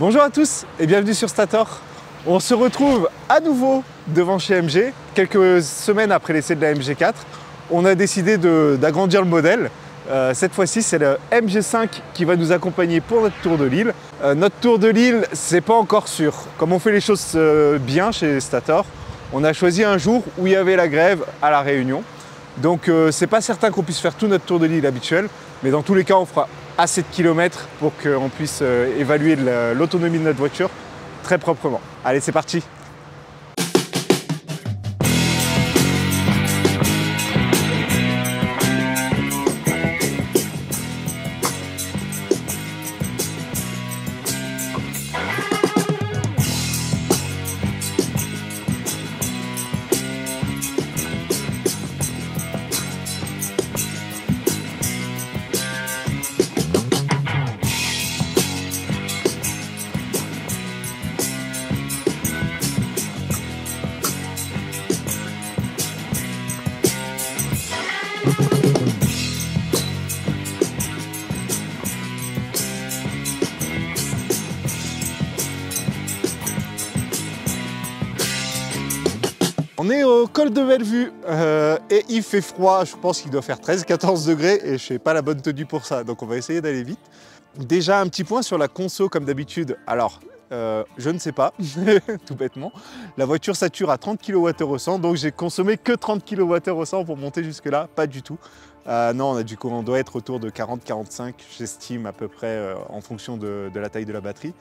Bonjour à tous et bienvenue sur Stator. On se retrouve à nouveau devant chez MG. Quelques semaines après l'essai de la MG4, on a décidé d'agrandir le modèle. Cette fois-ci, c'est le MG5 qui va nous accompagner pour notre tour de l'île. Notre tour de l'île, c'est pas encore sûr. Comme on fait les choses bien chez Stator, on a choisi un jour où il y avait la grève à La Réunion. Donc c'est pas certain qu'on puisse faire tout notre tour de l'île habituel, mais dans tous les cas, on fera assez de kilomètres pour qu'on puisse évaluer l'autonomie de notre voiture très proprement. Allez, c'est parti! On est au col de Bellevue et il fait froid, je pense qu'il doit faire 13-14 degrés et je n'ai pas la bonne tenue pour ça, donc on va essayer d'aller vite. Déjà un petit point sur la conso comme d'habitude. Alors, je ne sais pas, tout bêtement. La voiture sature à 30 kWh au 100, donc j'ai consommé que 30 kWh au 100 pour monter jusque là, pas du tout. Non, on doit être autour de 40-45, j'estime à peu près en fonction de la taille de la batterie.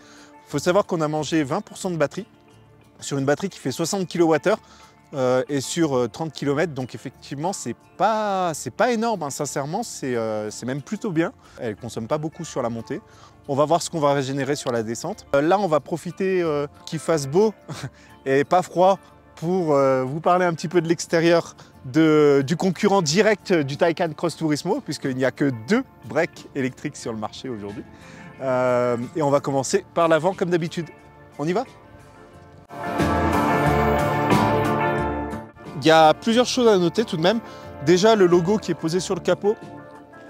Il faut savoir qu'on a mangé 20% de batterie sur une batterie qui fait 60 kWh. Et sur 30 km, donc effectivement c'est pas énorme, hein, sincèrement c'est même plutôt bien. Elle ne consomme pas beaucoup sur la montée. On va voir ce qu'on va régénérer sur la descente. Là on va profiter qu'il fasse beau et pas froid pour vous parler un petit peu de l'extérieur du concurrent direct du Taycan Cross Turismo, puisqu'il n'y a que 2 breaks électriques sur le marché aujourd'hui. Et on va commencer par l'avant comme d'habitude. On y va ? Il y a plusieurs choses à noter tout de même. Déjà, le logo qui est posé sur le capot,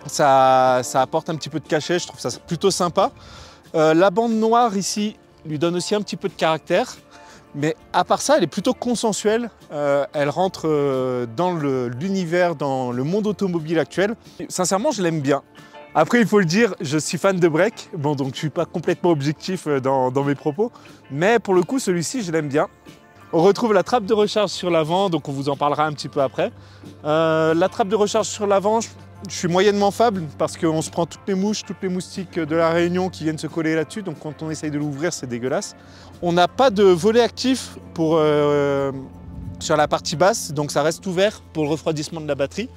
ça apporte un petit peu de cachet, je trouve ça plutôt sympa. La bande noire ici lui donne aussi un petit peu de caractère. Mais à part ça, elle est plutôt consensuelle. Elle rentre dans l'univers, dans le monde automobile actuel. Sincèrement, je l'aime bien. Après, il faut le dire, je suis fan de break. Bon, donc je ne suis pas complètement objectif dans mes propos. Mais pour le coup, celui-ci, je l'aime bien. On retrouve la trappe de recharge sur l'avant, donc on vous en parlera un petit peu après. La trappe de recharge sur l'avant, je suis moyennement faible parce qu'on se prend toutes les mouches, toutes les moustiques de la Réunion qui viennent se coller là-dessus, donc quand on essaye de l'ouvrir, c'est dégueulasse. On n'a pas de volet actif sur la partie basse, donc ça reste ouvert pour le refroidissement de la batterie.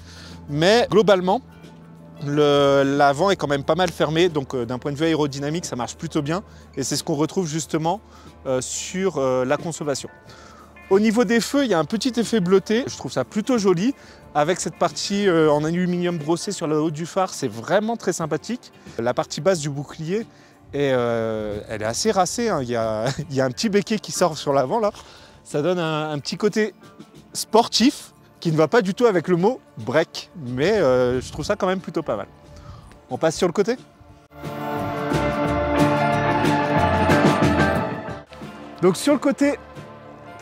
Mais globalement, l'avant est quand même pas mal fermé, donc d'un point de vue aérodynamique, ça marche plutôt bien. Et c'est ce qu'on retrouve justement sur la consommation. Au niveau des feux, il y a un petit effet bleuté, je trouve ça plutôt joli. Avec cette partie en aluminium brossé sur le haut du phare, c'est vraiment très sympathique. La partie basse du bouclier, elle est assez racée, hein. Il y a un petit béquet qui sort sur l'avant là. Ça donne un petit côté sportif qui ne va pas du tout avec le mot break, mais je trouve ça quand même plutôt pas mal. On passe sur le côté ? Donc sur le côté,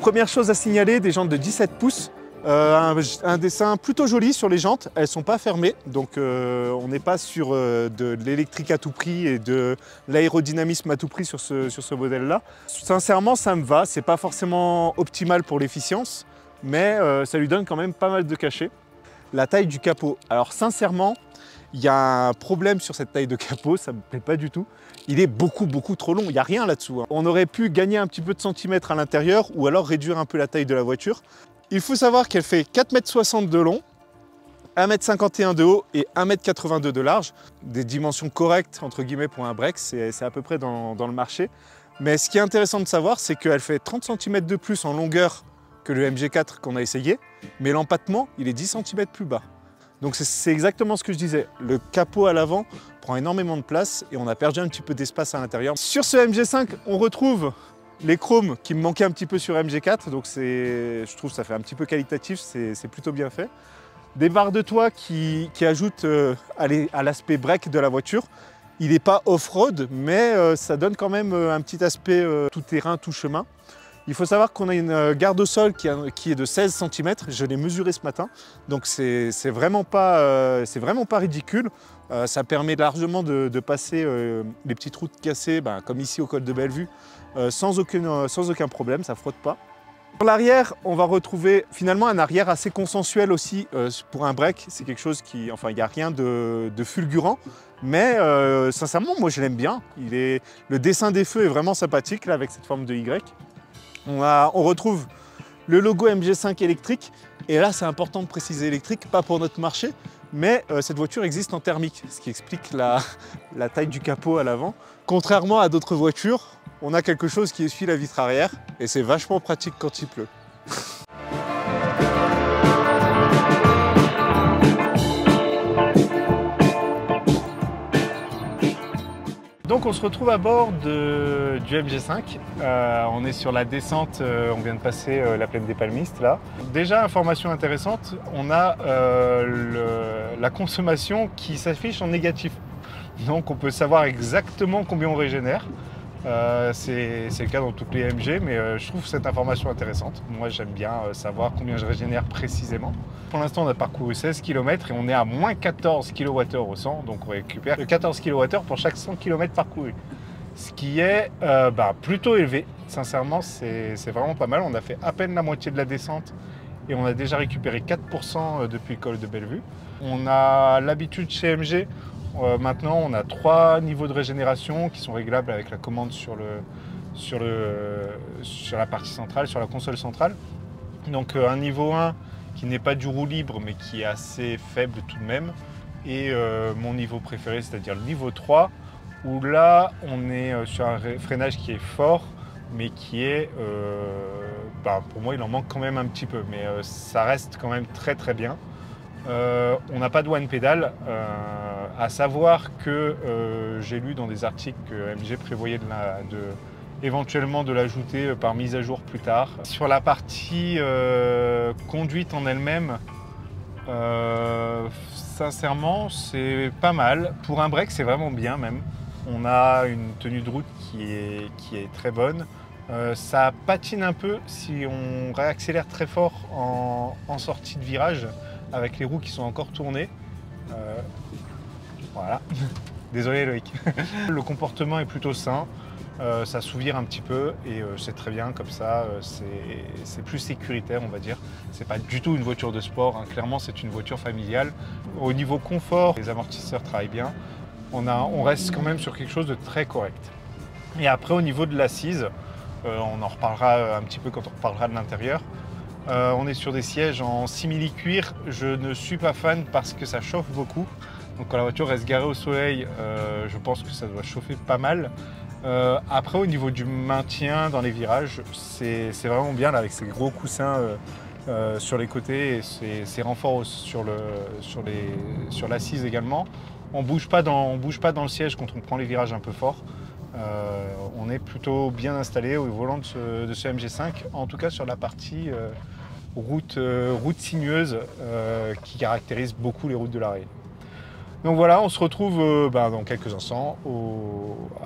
première chose à signaler, des jantes de 17 pouces, un dessin plutôt joli sur les jantes, elles ne sont pas fermées, donc on n'est pas sur de l'électrique à tout prix et de l'aérodynamisme à tout prix sur ce modèle-là. Sincèrement, ça me va, c'est pas forcément optimal pour l'efficience, mais ça lui donne quand même pas mal de cachet. La taille du capot, alors sincèrement, il y a un problème sur cette taille de capot, ça ne me plaît pas du tout. Il est beaucoup trop long, il n'y a rien là-dessous. On aurait pu gagner un petit peu de centimètres à l'intérieur ou alors réduire un peu la taille de la voiture. Il faut savoir qu'elle fait 4,60 m de long, 1,51 m de haut et 1,82 m de large. Des dimensions correctes entre guillemets pour un break, c'est à peu près dans le marché. Mais ce qui est intéressant de savoir, c'est qu'elle fait 30 cm de plus en longueur que le MG4 qu'on a essayé, mais l'empattement, il est 10 cm plus bas. Donc c'est exactement ce que je disais, le capot à l'avant prend énormément de place et on a perdu un petit peu d'espace à l'intérieur. Sur ce MG5, on retrouve les chromes qui me manquaient un petit peu sur MG4, donc je trouve que ça fait un petit peu qualitatif, c'est plutôt bien fait. Des barres de toit qui ajoutent à l'aspect break de la voiture. Il n'est pas off-road, mais ça donne quand même un petit aspect tout terrain, tout chemin. Il faut savoir qu'on a une garde au sol qui est de 16 cm, je l'ai mesuré ce matin, donc c'est vraiment pas ridicule. Ça permet largement de passer les petites routes cassées, comme ici au col de Bellevue, sans aucun problème, ça ne frotte pas. Sur l'arrière, on va retrouver finalement un arrière assez consensuel aussi pour un break. C'est quelque chose qui, enfin, il n'y a rien de fulgurant, mais sincèrement, moi je l'aime bien. Le dessin des feux est vraiment sympathique là, avec cette forme de Y. On retrouve le logo MG5 électrique, et là c'est important de préciser électrique, pas pour notre marché, mais cette voiture existe en thermique, ce qui explique la taille du capot à l'avant. Contrairement à d'autres voitures, on a quelque chose qui essuie la vitre arrière, et c'est vachement pratique quand il pleut. Donc on se retrouve à bord du MG5, on est sur la descente, on vient de passer la plaine des Palmistes là. Déjà, information intéressante, on a la consommation qui s'affiche en négatif. Donc on peut savoir exactement combien on régénère. C'est le cas dans toutes les MG, mais je trouve cette information intéressante. Moi j'aime bien savoir combien je régénère précisément. Pour l'instant on a parcouru 16 km et on est à moins 14 kWh au 100, donc on récupère 14 kWh pour chaque 100 km parcouru. Ce qui est plutôt élevé, sincèrement c'est vraiment pas mal. On a fait à peine la moitié de la descente et on a déjà récupéré 4% depuis le col de Bellevue. On a l'habitude chez MG. Maintenant, on a 3 niveaux de régénération qui sont réglables avec la commande sur la partie centrale, sur la console centrale. Donc un niveau 1 qui n'est pas du roue libre mais qui est assez faible tout de même. Et mon niveau préféré, c'est-à-dire le niveau 3, où là on est sur un freinage qui est fort mais qui est, pour moi il en manque quand même un petit peu, mais ça reste quand même très très bien. On n'a pas de one pedal, à savoir que j'ai lu dans des articles que MG prévoyait éventuellement de l'ajouter par mise à jour plus tard. Sur la partie conduite en elle-même, sincèrement c'est pas mal. Pour un break c'est vraiment bien même. On a une tenue de route qui est très bonne. Ça patine un peu si on réaccélère très fort en sortie de virage, avec les roues qui sont encore tournées. Voilà. Désolé Loïc. Le comportement est plutôt sain, ça s'ouvre un petit peu et c'est très bien comme ça, c'est plus sécuritaire on va dire. C'est pas du tout une voiture de sport, hein. Clairement c'est une voiture familiale. Au niveau confort, les amortisseurs travaillent bien. On reste quand même sur quelque chose de très correct. Et après au niveau de l'assise, on en reparlera un petit peu quand on reparlera de l'intérieur. On est sur des sièges en simili-cuir. Je ne suis pas fan parce que ça chauffe beaucoup. Donc quand la voiture reste garée au soleil, je pense que ça doit chauffer pas mal. Après au niveau du maintien dans les virages, c'est vraiment bien là, avec ces gros coussins sur les côtés et ces renforts sur l'assise également. On bouge pas dans le siège quand on prend les virages un peu forts. On est plutôt bien installé au volant de ce MG5, en tout cas sur la partie route sinueuse qui caractérise beaucoup les routes de l'Arrée. Donc voilà, on se retrouve dans quelques instants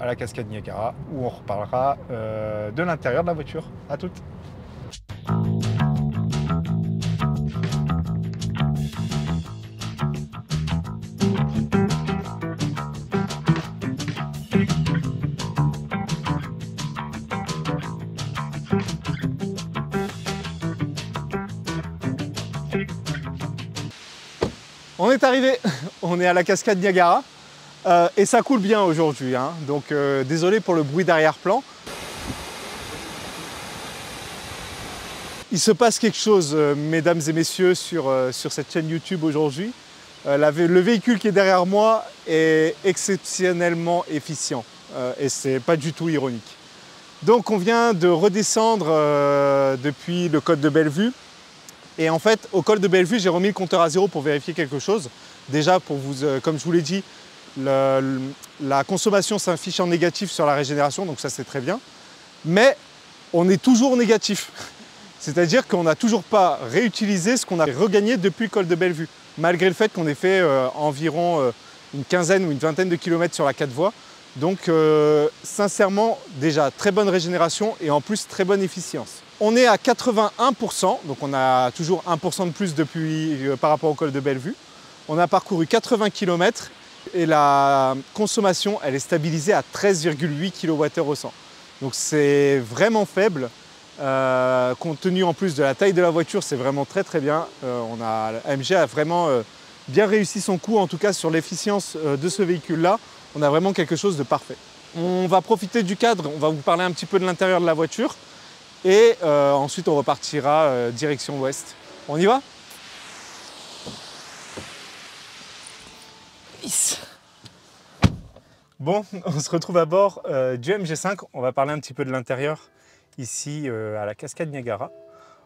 à la cascade Niagara où on reparlera de l'intérieur de la voiture. À toutes. On est arrivé, on est à la cascade Niagara et ça coule bien aujourd'hui, hein. Donc désolé pour le bruit d'arrière-plan. Il se passe quelque chose, mesdames et messieurs, sur cette chaîne YouTube aujourd'hui. Le véhicule qui est derrière moi est exceptionnellement efficient et c'est pas du tout ironique. Donc on vient de redescendre depuis le col de Bellevue. Et en fait, au col de Bellevue, j'ai remis le compteur à zéro pour vérifier quelque chose. Déjà, comme je vous l'ai dit, la consommation s'affiche en négatif sur la régénération, donc ça c'est très bien. Mais on est toujours négatif. C'est-à-dire qu'on n'a toujours pas réutilisé ce qu'on a regagné depuis le col de Bellevue, malgré le fait qu'on ait fait environ une quinzaine ou une vingtaine de kilomètres sur la 4 voies. Donc sincèrement, déjà très bonne régénération et en plus très bonne efficience. On est à 81%, donc on a toujours 1% de plus depuis, par rapport au col de Bellevue. On a parcouru 80 km et la consommation elle est stabilisée à 13,8 kWh au 100. Donc c'est vraiment faible. Compte tenu en plus de la taille de la voiture, c'est vraiment très bien. AMG a vraiment bien réussi son coup, en tout cas sur l'efficience de ce véhicule-là. On a vraiment quelque chose de parfait. On va profiter du cadre, on va vous parler un petit peu de l'intérieur de la voiture et ensuite on repartira direction ouest. On y va? Bon, on se retrouve à bord du MG5. On va parler un petit peu de l'intérieur ici à la cascade Niagara.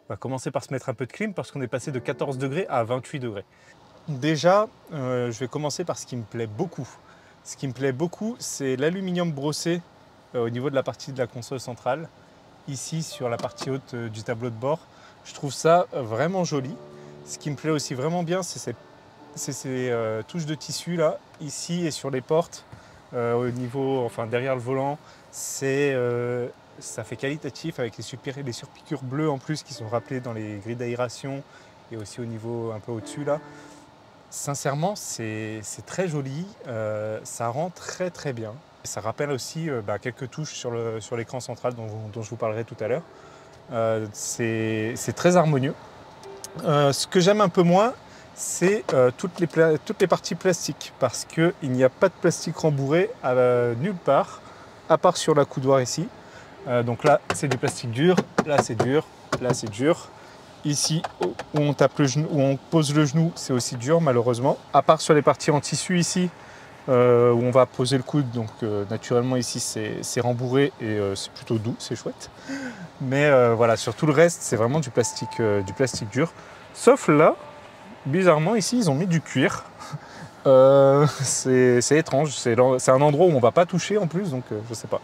On va commencer par se mettre un peu de clim parce qu'on est passé de 14 degrés à 28 degrés. Déjà, je vais commencer par ce qui me plaît beaucoup. Ce qui me plaît beaucoup, c'est l'aluminium brossé au niveau de la partie de la console centrale. Ici, sur la partie haute du tableau de bord. Je trouve ça vraiment joli. Ce qui me plaît aussi vraiment bien, c'est ces touches de tissu là, ici et sur les portes, au niveau, enfin derrière le volant. Ça fait qualitatif avec les surpiqûres bleues en plus qui sont rappelées dans les grilles d'aération et aussi au niveau un peu au-dessus là. Sincèrement, c'est très joli, ça rend très bien. Ça rappelle aussi quelques touches sur l'écran central dont je vous parlerai tout à l'heure. C'est très harmonieux. Ce que j'aime un peu moins, c'est toutes les parties plastiques, parce qu'il n'y a pas de plastique rembourré nulle part, à part sur la coudoir ici. Donc là, c'est du plastique dur, là c'est dur, là c'est dur. Ici, où on tape le genou, où on pose le genou, c'est aussi dur malheureusement. À part sur les parties en tissu ici, où on va poser le coude, donc naturellement ici c'est rembourré et c'est plutôt doux, c'est chouette. Mais voilà, sur tout le reste, c'est vraiment du plastique dur. Sauf là, bizarrement ici, ils ont mis du cuir. C'est étrange, c'est un endroit où on ne va pas toucher en plus, donc je sais pas.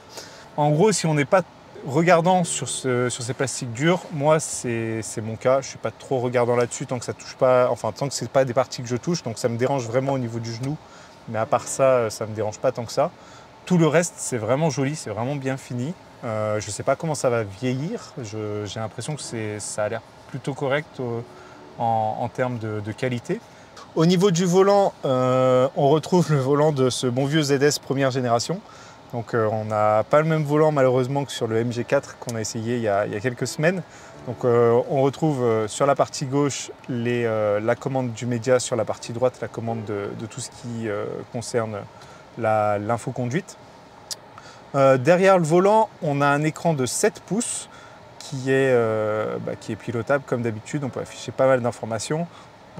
En gros, si on n'est pas regardant sur ces plastiques durs, moi c'est mon cas, je ne suis pas trop regardant là-dessus tant que ça touche pas, enfin tant que c'est pas des parties que je touche, donc ça me dérange vraiment au niveau du genou, mais à part ça, ça me dérange pas tant que ça. Tout le reste, c'est vraiment joli, c'est vraiment bien fini. Je ne sais pas comment ça va vieillir, j'ai l'impression que ça a l'air plutôt correct en termes de qualité. Au niveau du volant, on retrouve le volant de ce bon vieux ZS première génération. Donc on n'a pas le même volant malheureusement que sur le MG4 qu'on a essayé il y a quelques semaines. Donc on retrouve sur la partie gauche la commande du média, sur la partie droite la commande de tout ce qui concerne l'infoconduite. Derrière le volant, on a un écran de 7 pouces qui est pilotable comme d'habitude. On peut afficher pas mal d'informations.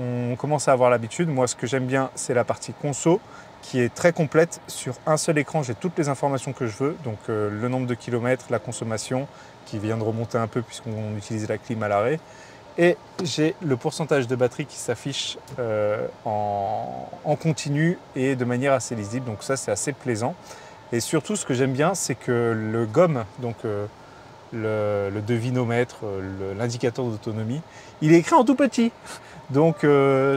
On commence à avoir l'habitude. Moi, ce que j'aime bien, c'est la partie conso qui est très complète. Sur un seul écran, j'ai toutes les informations que je veux. Donc le nombre de kilomètres, la consommation qui vient de remonter un peu puisqu'on utilise la clim à l'arrêt. Et j'ai le pourcentage de batterie qui s'affiche en continu et de manière assez lisible. Donc ça, c'est assez plaisant. Et surtout, ce que j'aime bien, c'est que le GOM, donc le devinomètre, l'indicateur d'autonomie, il est écrit en tout petit. Donc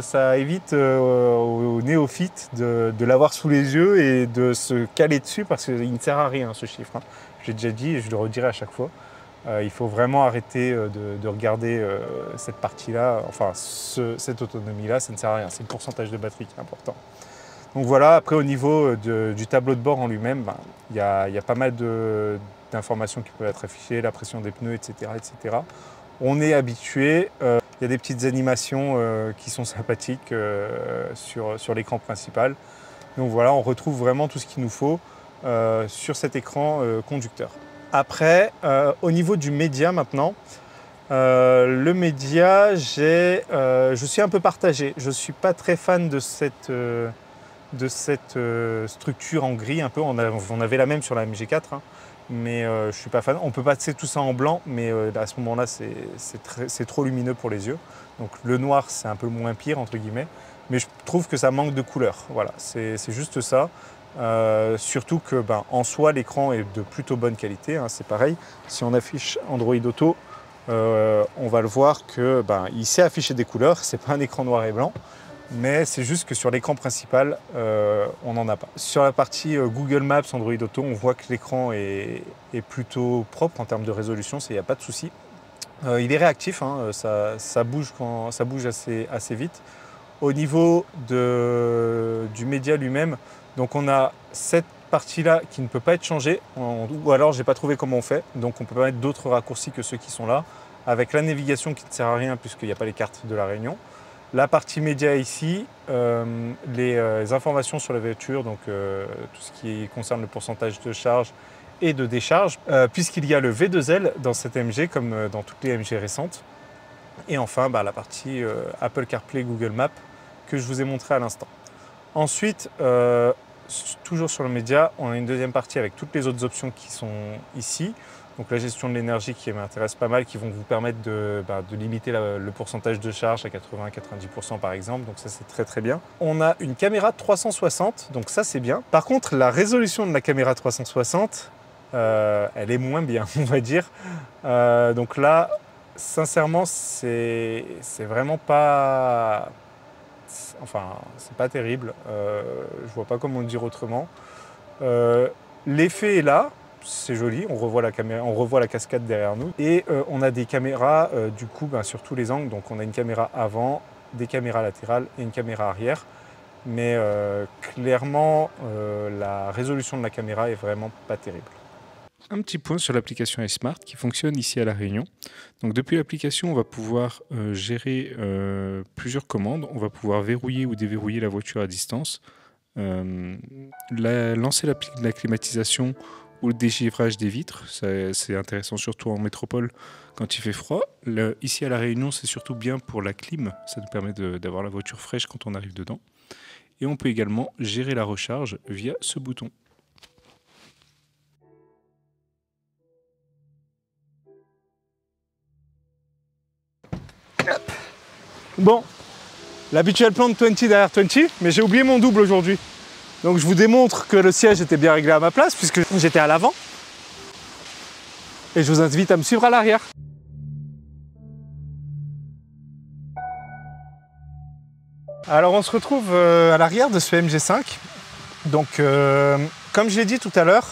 ça évite aux néophytes de l'avoir sous les yeux et de se caler dessus parce qu'il ne sert à rien ce chiffre. Hein. J'ai déjà dit et je le redirai à chaque fois. Il faut vraiment arrêter de regarder cette partie-là, enfin cette autonomie-là, ça ne sert à rien. C'est le pourcentage de batterie qui est important. Donc voilà, après au niveau du tableau de bord en lui-même, il y a pas mal d'informations qui peuvent être affichées, la pression des pneus, etc. etc. On est habitué. Il y a des petites animations qui sont sympathiques sur l'écran principal. Donc voilà, on retrouve vraiment tout ce qu'il nous faut sur cet écran conducteur. Après, au niveau du média maintenant, le média, je suis un peu partagé. Je ne suis pas très fan de cette structure en gris un peu. On avait la même sur la MG4. Hein. Mais je ne suis pas fan. On peut passer tout ça en blanc, mais à ce moment-là, c'est trop lumineux pour les yeux. Donc le noir, c'est un peu moins pire, entre guillemets. Mais je trouve que ça manque de couleur. Voilà, c'est juste ça. Surtout que, en soi, l'écran est de plutôt bonne qualité. Hein, c'est pareil. Si on affiche Android Auto, on va le voir que il sait afficher des couleurs. C'est pas un écran noir et blanc. mais c'est juste que sur l'écran principal, on n'en a pas. Sur la partie Google Maps, Android Auto, on voit que l'écran est plutôt propre en termes de résolution, il n'y a pas de souci. Il est réactif, hein, ça bouge assez vite. Au niveau du média lui-même, donc on a cette partie-là qui ne peut pas être changée, ou alors j'ai pas trouvé comment on fait, donc on peut pas mettre d'autres raccourcis que ceux qui sont là, avec la navigation qui ne sert à rien puisqu'il n'y a pas les cartes de la Réunion. La partie média ici, les informations sur la voiture, donc tout ce qui concerne le pourcentage de charge et de décharge, puisqu'il y a le V2L dans cette MG comme dans toutes les MG récentes. Et enfin, la partie Apple CarPlay, Google Maps que je vous ai montré à l'instant. Ensuite, toujours sur le média, on a une deuxième partie avec toutes les autres options qui sont ici. Donc la gestion de l'énergie qui m'intéresse pas mal, qui vont vous permettre de limiter le pourcentage de charge à 80-90% par exemple. Donc ça c'est très très bien. On a une caméra 360, donc ça c'est bien. Par contre, la résolution de la caméra 360, elle est moins bien, on va dire. Donc là, sincèrement, c'est vraiment pas... Enfin, c'est pas terrible. Je vois pas comment le dire autrement. L'effet est là. C'est joli, on revoit la cascade derrière nous. Et on a des caméras du coup sur tous les angles. Donc on a une caméra avant, des caméras latérales et une caméra arrière. Mais clairement, la résolution de la caméra est vraiment pas terrible. Un petit point sur l'application iSmart qui fonctionne ici à La Réunion. Donc depuis l'application, on va pouvoir gérer plusieurs commandes. On va pouvoir verrouiller ou déverrouiller la voiture à distance, lancer la climatisation ou le dégivrage des vitres. C'est intéressant surtout en métropole quand il fait froid. Ici à La Réunion, c'est surtout bien pour la clim. Ça nous permet d'avoir la voiture fraîche quand on arrive dedans. Et on peut également gérer la recharge via ce bouton. Bon, l'habituel plan de 20 derrière 20, mais j'ai oublié mon double aujourd'hui. Donc je vous démontre que le siège était bien réglé à ma place puisque j'étais à l'avant. Et je vous invite à me suivre à l'arrière. Alors on se retrouve à l'arrière de ce MG5. Donc comme je l'ai dit tout à l'heure,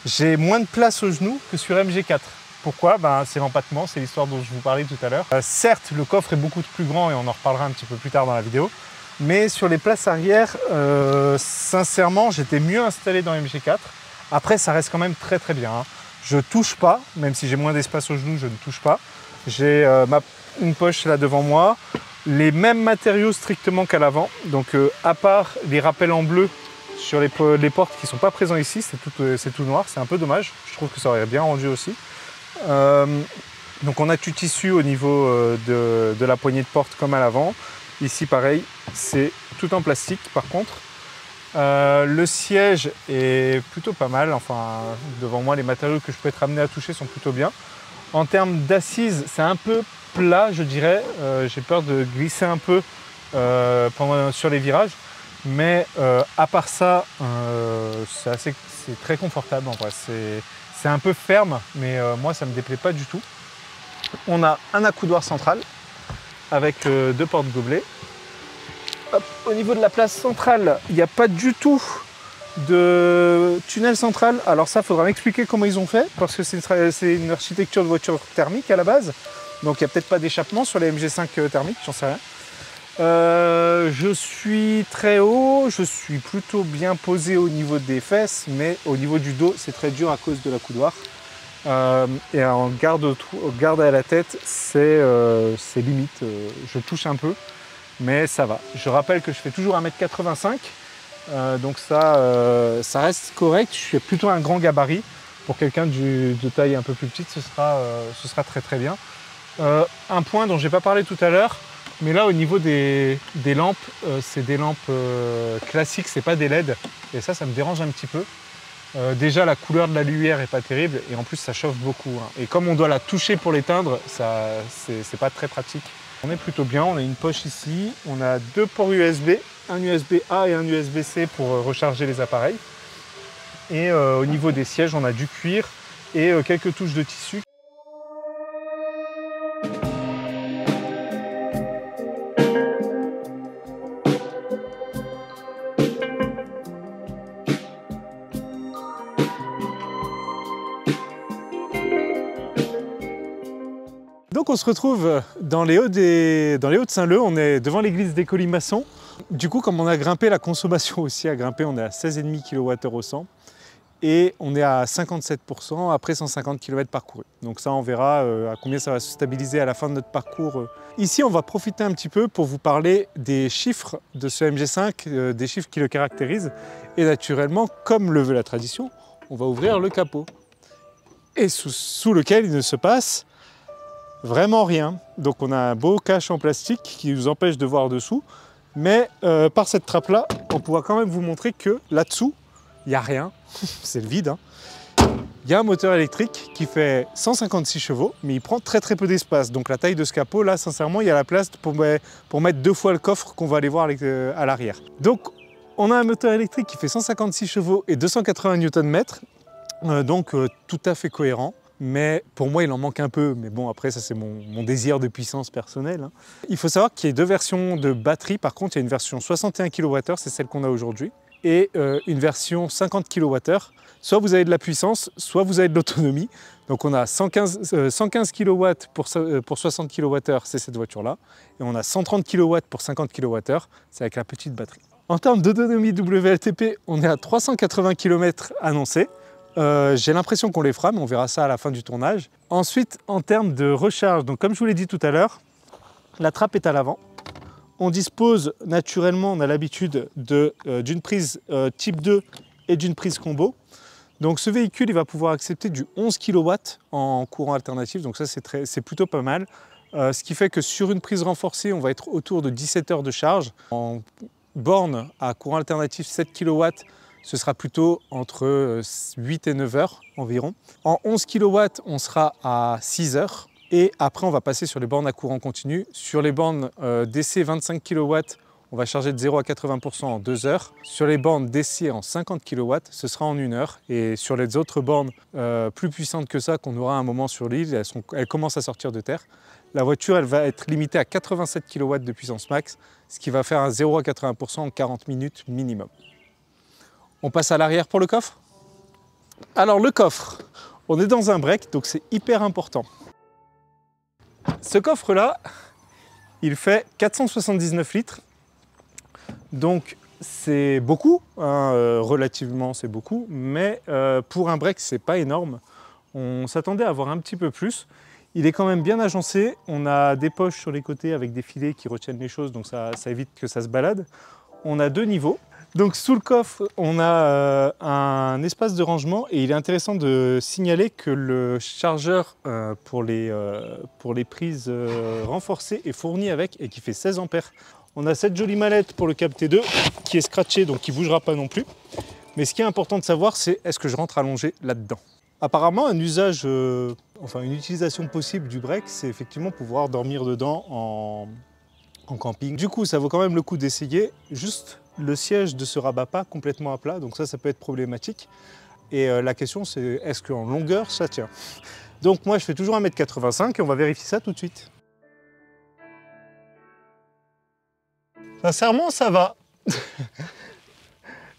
j'ai moins de place au genou que sur MG4. Pourquoi? C'est l'empattement, c'est l'histoire dont je vous parlais tout à l'heure. Certes, le coffre est beaucoup plus grand et on en reparlera un petit peu plus tard dans la vidéo. Mais sur les places arrière, sincèrement, j'étais mieux installé dans MG4. Après, ça reste quand même très très bien, hein. Je touche pas, même si j'ai moins d'espace au genou, je ne touche pas. J'ai une poche là devant moi, les mêmes matériaux strictement qu'à l'avant. Donc à part les rappels en bleu sur les portes qui ne sont pas présents ici, c'est tout noir, c'est un peu dommage. Je trouve que ça aurait bien rendu aussi. Donc on a du tissu au niveau de la poignée de porte comme à l'avant. Ici pareil, c'est tout en plastique par contre. Le siège est plutôt pas mal, enfin devant moi les matériaux que je peux être amené à toucher sont plutôt bien. En termes d'assises, c'est un peu plat je dirais, j'ai peur de glisser un peu sur les virages. Mais à part ça, c'est très confortable en vrai. C'est un peu ferme, mais moi ça ne me déplaît pas du tout. On a un accoudoir central avec deux portes gobelets. Hop, au niveau de la place centrale, il n'y a pas du tout de tunnel central. Alors ça, il faudra m'expliquer comment ils ont fait, parce que c'est une architecture de voiture thermique à la base. Donc il n'y a peut-être pas d'échappement sur les MG5 thermiques, j'en sais rien. Je suis très haut, je suis plutôt bien posé au niveau des fesses, mais au niveau du dos, c'est très dur à cause de l'accoudoir. Et en garde à la tête, c'est limite, je touche un peu, mais ça va. Je rappelle que je fais toujours 1m85, donc ça reste correct. Je suis plutôt un grand gabarit. Pour quelqu'un de taille un peu plus petite, ce sera très très bien. Un point dont je n'ai pas parlé tout à l'heure, mais là au niveau des lampes, c'est des lampes classiques, c'est pas des LED, et ça me dérange un petit peu. Déjà la couleur de la lumière est pas terrible, et en plus ça chauffe beaucoup, hein. Et comme on doit la toucher pour l'éteindre, c'est pas très pratique. On est plutôt bien, on a une poche ici, on a deux ports USB, un USB-A et un USB-C pour recharger les appareils. Et au niveau des sièges, on a du cuir et quelques touches de tissu. Donc on se retrouve dans les Hauts de Saint-Leu, on est devant l'église des Colimaçons. Du coup, comme on a grimpé, la consommation aussi a grimpé, on est à 16,5 kWh au 100 et on est à 57% après 150 km parcourus. Donc ça, on verra à combien ça va se stabiliser à la fin de notre parcours. Ici, on va profiter un petit peu pour vous parler des chiffres de ce MG5, des chiffres qui le caractérisent. Et naturellement, comme le veut la tradition, on va ouvrir le capot. Et sous lequel il ne se passe vraiment rien. Donc on a un beau cache en plastique qui nous empêche de voir dessous. Mais par cette trappe-là, on pourra quand même vous montrer que là-dessous, il n'y a rien. C'est le vide. Hein. Il y a un moteur électrique qui fait 156 chevaux, mais il prend très peu d'espace. Donc la taille de ce capot, là, sincèrement, il y a la place pour mettre 2 fois le coffre qu'on va aller voir à l'arrière. Donc on a un moteur électrique qui fait 156 chevaux et 280 Nm, donc tout à fait cohérent. Mais pour moi, il en manque un peu. Mais bon, après, ça, c'est mon désir de puissance personnelle. Hein. Il faut savoir qu'il y a 2 versions de batterie. Par contre, il y a une version 61 kWh, c'est celle qu'on a aujourd'hui, et une version 50 kWh. Soit vous avez de la puissance, soit vous avez de l'autonomie. Donc on a 115 kW pour 60 kWh, c'est cette voiture-là. Et on a 130 kW pour 50 kWh, c'est avec la petite batterie. En termes d'autonomie WLTP, on est à 380 km annoncés. J'ai l'impression qu'on les fera, mais on verra ça à la fin du tournage. Ensuite, en termes de recharge, donc comme je vous l'ai dit tout à l'heure, la trappe est à l'avant. On dispose naturellement, on a l'habitude d'une prise type 2 et d'une prise combo. Donc ce véhicule, il va pouvoir accepter du 11 kW en courant alternatif, donc ça c'est plutôt pas mal. Ce qui fait que sur une prise renforcée, on va être autour de 17 heures de charge. En borne à courant alternatif 7 kW, ce sera plutôt entre 8 et 9 heures environ. En 11 kW, on sera à 6 heures. Et après, on va passer sur les bornes à courant continu. Sur les bornes DC 25 kW, on va charger de 0 à 80% en 2 heures. Sur les bornes DC en 50 kW, ce sera en 1 heure. Et sur les autres bornes plus puissantes que ça, qu'on aura un moment sur l'île, elles commencent à sortir de terre. La voiture, elle va être limitée à 87 kW de puissance max, ce qui va faire un 0 à 80% en 40 minutes minimum. On passe à l'arrière pour le coffre. Alors le coffre, on est dans un break, donc c'est hyper important. Ce coffre-là, il fait 479 litres. Donc c'est beaucoup, hein, relativement c'est beaucoup, mais pour un break, c'est pas énorme. On s'attendait à avoir un petit peu plus. Il est quand même bien agencé. On a des poches sur les côtés avec des filets qui retiennent les choses, donc ça évite que ça se balade. On a 2 niveaux. Donc sous le coffre, on a un espace de rangement et il est intéressant de signaler que le chargeur pour les prises renforcées est fourni avec et qui fait 16 ampères. On a cette jolie mallette pour le câble T2 qui est scratché, donc qui ne bougera pas non plus. Mais ce qui est important de savoir, c'est est-ce que je rentre allongé là-dedans. Apparemment, une utilisation possible du break, c'est effectivement pouvoir dormir dedans en camping. Du coup, ça vaut quand même le coup d'essayer. Juste, le siège ne se rabat pas complètement à plat, donc ça peut être problématique. Et la question, c'est est-ce qu'en longueur, ça tient? Donc moi, je fais toujours 1,85 m et on va vérifier ça tout de suite. Sincèrement, ça va.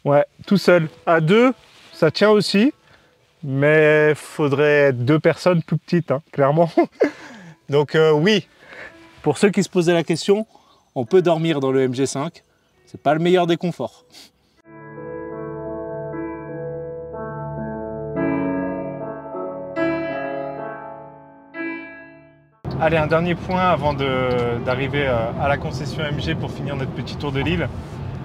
Ouais, tout seul. À 2, ça tient aussi. Mais il faudrait 2 personnes plus petites, hein, clairement. Donc oui, pour ceux qui se posaient la question, on peut dormir dans le MG5. C'est pas le meilleur des conforts. Allez, un dernier point avant d'arriver à la concession MG pour finir notre petit tour de l'île.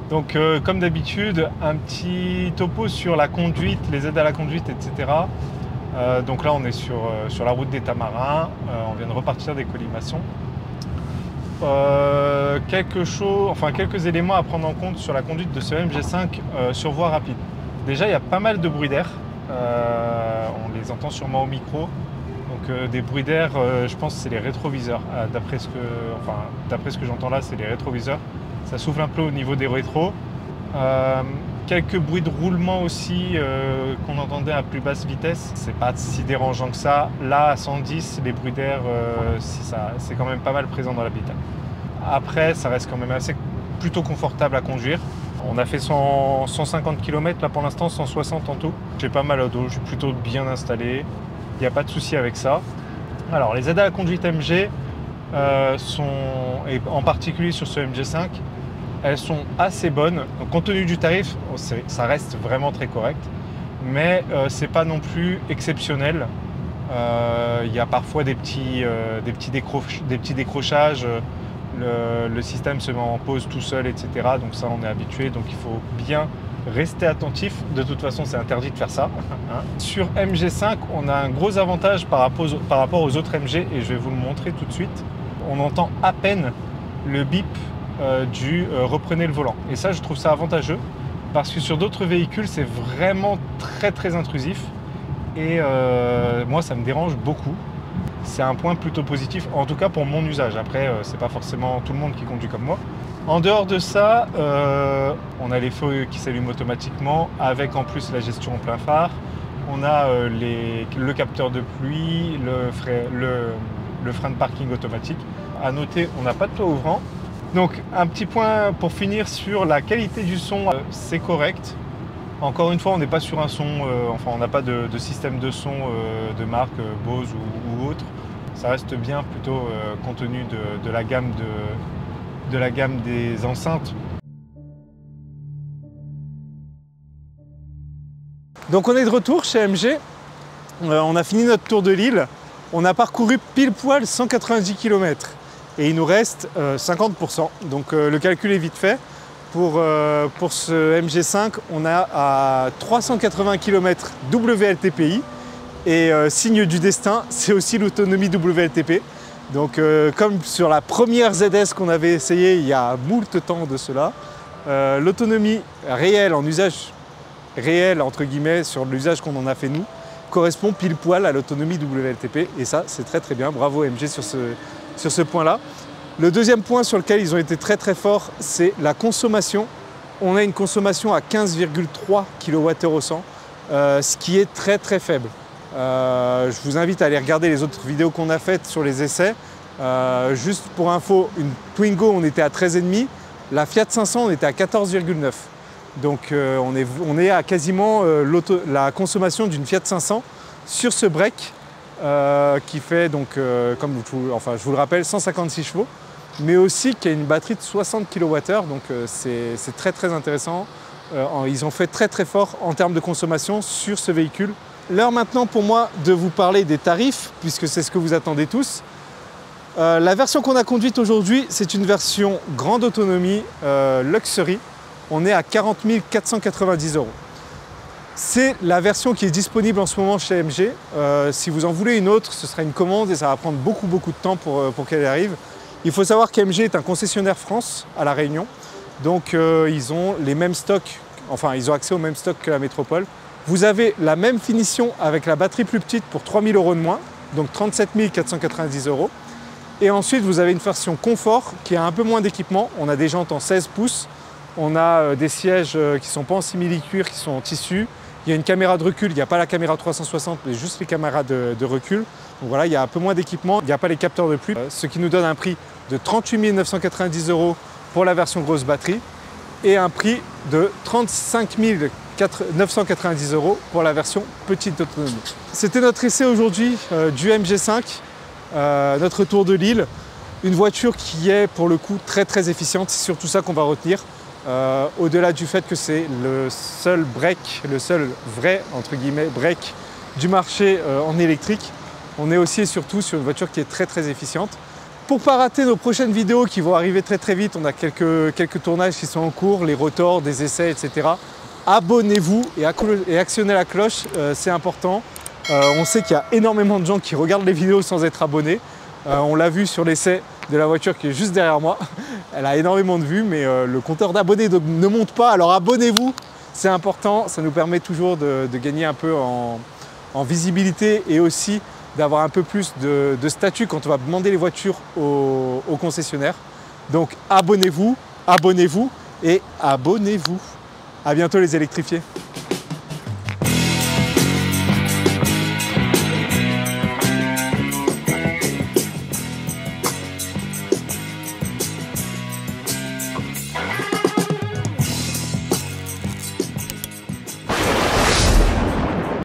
Donc comme d'habitude, un petit topo sur la conduite, les aides à la conduite, etc. Donc là on est sur la route des Tamarins, on vient de repartir des Colimaçons. Quelques éléments à prendre en compte sur la conduite de ce MG5 sur voie rapide. Déjà il y a pas mal de bruits d'air, on les entend sûrement au micro. Donc des bruits d'air, je pense que c'est les rétroviseurs. D'après ce que j'entends là, c'est les rétroviseurs. Ça souffle un peu au niveau des rétros. Quelques bruits de roulement aussi qu'on entendait à plus basse vitesse. C'est pas si dérangeant que ça. Là, à 110, les bruits d'air, c'est quand même pas mal présent dans l'habitat. Après, ça reste quand même plutôt confortable à conduire. On a fait 150 km là pour l'instant, 160 en tout. J'ai pas mal au dos, je suis plutôt bien installé. Il n'y a pas de souci avec ça. Alors les aides à la conduite MG et en particulier sur ce MG5, elles sont assez bonnes. Donc, compte tenu du tarif, ça reste vraiment très correct, mais c'est pas non plus exceptionnel. Il y a parfois des petits décrochages, le système se met en pause tout seul, etc. Donc ça, on est habitué, donc il faut bien rester attentif. De toute façon, c'est interdit de faire ça. Sur MG5, on a un gros avantage par rapport aux autres MG, et je vais vous le montrer tout de suite. On entend à peine le bip du reprenez le volant. Et ça, je trouve ça avantageux, parce que sur d'autres véhicules, c'est vraiment très intrusif. Et moi, ça me dérange beaucoup. C'est un point plutôt positif, en tout cas pour mon usage. Après, c'est pas forcément tout le monde qui conduit comme moi. En dehors de ça, on a les feux qui s'allument automatiquement, avec en plus la gestion en plein phare. On a le capteur de pluie, le frein de parking automatique. À noter, on n'a pas de toit ouvrant. Donc un petit point pour finir sur la qualité du son, c'est correct. Encore une fois, on n'est pas sur un son, enfin on n'a pas de système de son de marque Bose ou autre. Ça reste bien plutôt compte tenu de la gamme des enceintes. Donc on est de retour chez MG. On a fini notre tour de l'île. On a parcouru pile poil 190 km et il nous reste 50%. Donc le calcul est vite fait. Pour ce MG5, on a à 380 km WLTPI et signe du destin, c'est aussi l'autonomie WLTP. Donc comme sur la première ZS qu'on avait essayé il y a moult temps de cela, l'autonomie réelle en usage réel entre guillemets sur l'usage qu'on en a fait nous correspond pile poil à l'autonomie WLTP et ça c'est très bien, bravo MG sur ce point-là. Le deuxième point sur lequel ils ont été très forts, c'est la consommation. On a une consommation à 15,3 kWh au 100, ce qui est très faible. Je vous invite à aller regarder les autres vidéos qu'on a faites sur les essais. Juste pour info, une Twingo on était à 13,5, la Fiat 500 on était à 14,9. Donc on est à quasiment la consommation d'une Fiat 500 sur ce break qui fait donc, comme je vous le rappelle, 156 chevaux, mais aussi qui a une batterie de 60 kWh, donc c'est très intéressant. Ils ont fait très fort en termes de consommation sur ce véhicule. L'heure maintenant pour moi de vous parler des tarifs, puisque c'est ce que vous attendez tous. La version qu'on a conduite aujourd'hui, c'est une version grande autonomie Luxury. On est à 40 490 €. C'est la version qui est disponible en ce moment chez MG. Si vous en voulez une autre, ce sera une commande et ça va prendre beaucoup de temps pour qu'elle arrive. Il faut savoir qu'MG est un concessionnaire France à La Réunion. Donc ils ont les mêmes stocks, enfin ils ont accès au même stock que la métropole. Vous avez la même finition avec la batterie plus petite pour 3 000 € de moins, donc 37 490 €. Et ensuite vous avez une version confort qui a un peu moins d'équipement. On a des jantes en 16 pouces, on a des sièges qui ne sont pas en simili-cuir, qui sont en tissu. Il y a une caméra de recul, il n'y a pas la caméra 360, mais juste les caméras de recul. Donc voilà, il y a un peu moins d'équipement, il n'y a pas les capteurs de pluie, ce qui nous donne un prix de 38 990 € pour la version grosse batterie et un prix de 35 990 € pour la version petite autonomie. C'était notre essai aujourd'hui du MG5, notre tour de l'île. Une voiture qui est pour le coup très efficiente, c'est surtout ça qu'on va retenir. Au-delà du fait que c'est le seul break, le seul vrai entre guillemets break du marché en électrique, on est aussi et surtout sur une voiture qui est très efficiente. Pour ne pas rater nos prochaines vidéos qui vont arriver très vite, on a quelques tournages qui sont en cours, les rotors, des essais, etc. Abonnez-vous et actionnez la cloche, c'est important. On sait qu'il y a énormément de gens qui regardent les vidéos sans être abonnés. On l'a vu sur l'essai de la voiture qui est juste derrière moi. Elle a énormément de vues, mais le compteur d'abonnés ne monte pas. Alors abonnez-vous, c'est important. Ça nous permet toujours de gagner un peu en visibilité et aussi d'avoir un peu plus de statut quand on va demander les voitures aux concessionnaires. Donc abonnez-vous et abonnez-vous. À bientôt les électrifiés.